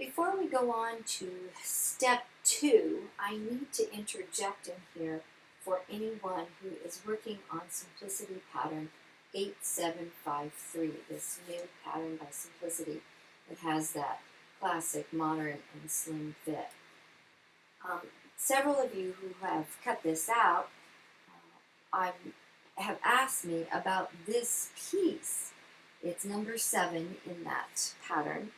Before we go on to step 2, I need to interject in here for anyone who is working on Simplicity Pattern 8753, this new pattern by Simplicity that has that classic modern and slim fit. Several of you who have cut this out have asked me about this piece. It's number 7 in that pattern.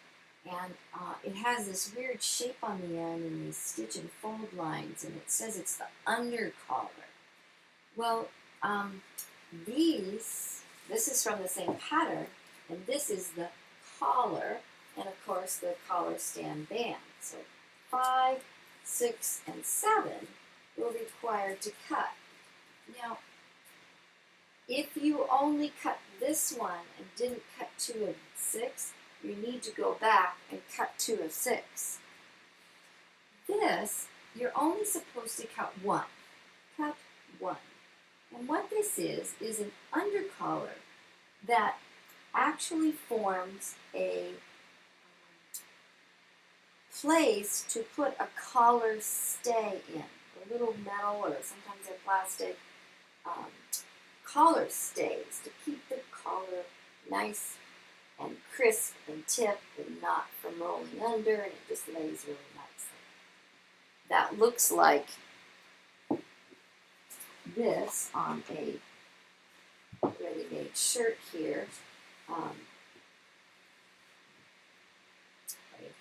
And it has this weird shape on the end and these stitch and fold lines, and it says it's the under collar. Well, this is from the same pattern, and this is the collar, and of course the collar stand band. So 5, 6, and 7 we're required to cut. Now, if you only cut this one and didn't cut 2 of 6, you need to go back and cut 2 of 6. This, you're only supposed to cut 1. Cut 1. And what this is an undercollar that actually forms a place to put a collar stay in. A little metal or sometimes a plastic collar stays to keep the collar nice and crisp and tipped and not from rolling under, and it just lays really nicely. That looks like this on a ready-made shirt here. Right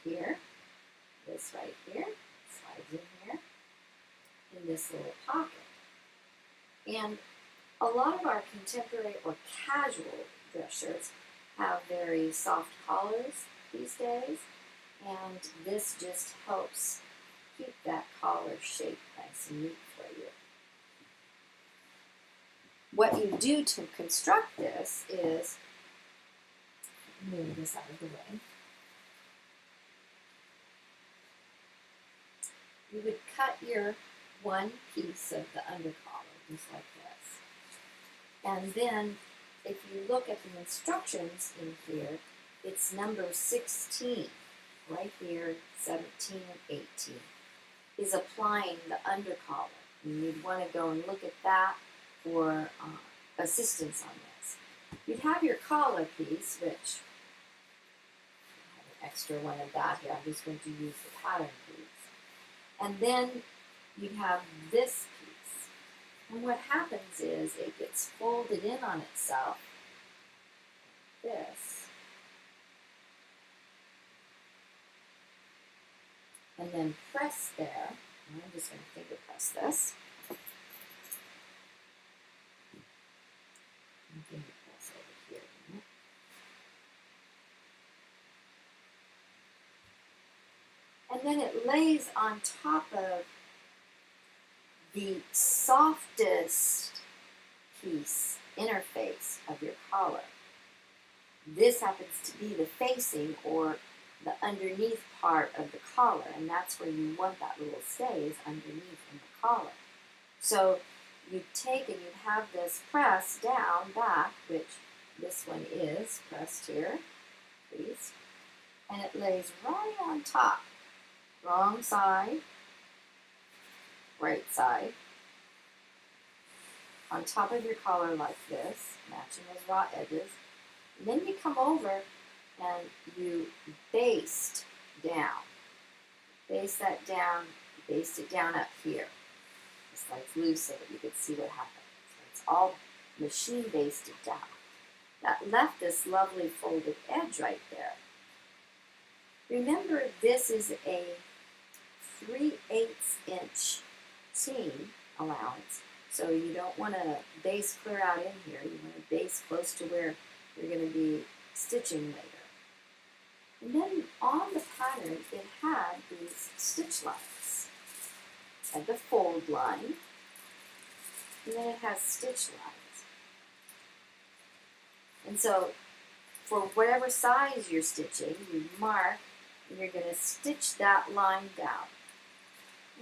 here. This right here. Slides in here. In this little pocket. And a lot of our contemporary or casual dress shirts have very soft collars these days, and this just helps keep that collar shape nice and neat for you. What you do to construct this is, move this out of the way, you would cut your one piece of the undercollar just like this, and then if you look at the instructions in here, it's number 16, right here, 17 and 18, is applying the undercollar. And you'd want to go and look at that for assistance on this. You'd have your collar piece, which I have an extra one of that here. I'm just going to use the pattern piece. And then you'd have this piece. And what happens is it gets folded in on itself, like this, and then press there. And I'm just going to finger press this. And finger press over here. And then it lays on top of the softest piece, interface of your collar. This happens to be the facing or the underneath part of the collar, and that's where you want that little stays underneath in the collar. So you take and you have this pressed down back, which this one is pressed here, please, and it lays right on top. Wrong side, right side, on top of your collar like this, matching those raw edges. And then you come over and you baste down. Baste that down, baste it down up here. Just like loose so that you can see what happens. So it's all machine basted down. That left this lovely folded edge right there. Remember, this is a 3/8 inch seam allowance, so you don't want to base clear out in here. You want to base close to where you're going to be stitching later. And then on the pattern, it had these stitch lines. It had the fold line, and then it has stitch lines. And so for whatever size you're stitching, you mark, and you're going to stitch that line down.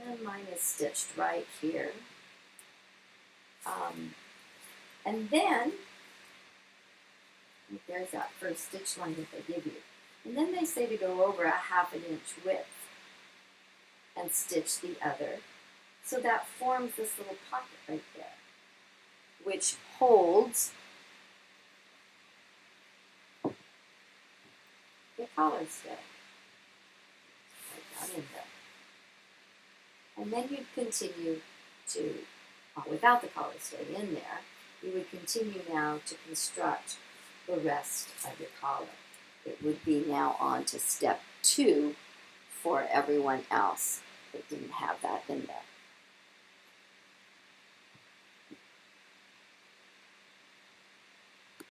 And mine is stitched right here. And then, there's that first stitch line that they give you. And then they say to go over a 1/2 inch width and stitch the other. So that forms this little pocket right there, which holds the collar stay. Right down in there. And then you'd continue to, without the collar stay in there, you would continue now to construct the rest of your collar. It would be now on to step 2 for everyone else that didn't have that in there.